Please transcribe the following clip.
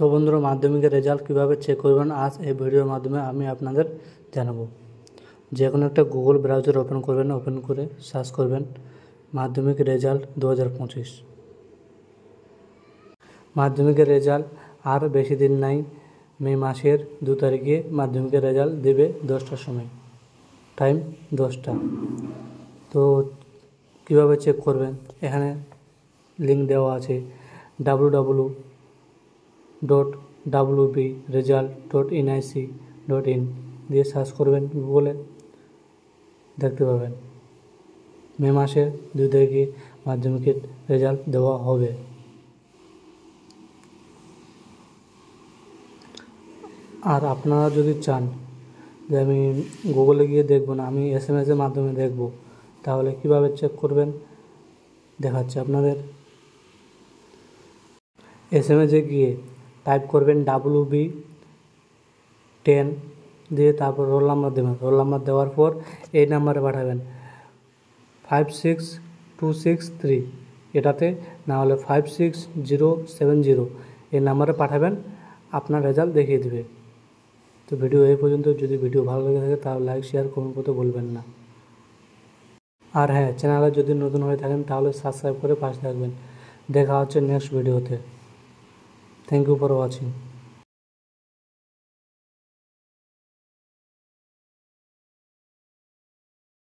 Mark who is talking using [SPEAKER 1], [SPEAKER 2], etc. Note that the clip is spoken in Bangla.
[SPEAKER 1] তো বন্ধুরা, মাধ্যমিকের রেজাল্ট কীভাবে চেক করবেন আজ এই ভিডিওর মাধ্যমে আমি আপনাদের জানাবো। যে কোনো একটা গুগল ব্রাউজার ওপেন করবেন, ওপেন করে সার্চ করবেন মাধ্যমিক রেজাল্ট 2025। মাধ্যমিকের রেজাল্ট আর বেশি দিন নাই, মে মাসের 2 তারিখে মাধ্যমিকের রেজাল্ট দেবে 10টার সময়, টাইম 10টা। তো কীভাবে চেক করবেন, এখানে লিঙ্ক দেওয়া আছে www.wbresult.nic.in দিয়ে সার্চ করবেন, গুগলে দেখতে পাবেন মে মাসের 2 তারিখে মাধ্যমিকের রেজাল্ট দেওয়া হবে। আর আপনারা যদি চান যে আমি গুগলে গিয়ে দেখব না, আমি SMS-এর মাধ্যমে দেখব, তাহলে কিভাবে চেক করবেন দেখাচ্ছি আপনাদের। SMS-এ গিয়ে টাইপ করবেন WB10 দিয়ে তারপর রোল নাম্বার দেবেন। রোল নাম্বার দেওয়ার পর এই নাম্বারে পাঠাবেন 56263 এটাতে, না হলে 56070 এই নাম্বারে পাঠাবেন, আপনার রেজাল্ট দেখিয়ে দেবে। তো ভিডিও এই পর্যন্ত। যদি ভিডিও ভালো লেগে থাকে তাহলে লাইক, শেয়ার, কমেন্ট করতে ভুলবেন না। আর হ্যাঁ, চ্যানেলে যদি নতুন হয়ে থাকেন তাহলে সাবস্ক্রাইব করে পাশে থাকবেন। দেখা হচ্ছে নেক্সট ভিডিওতে। Thank you for watching.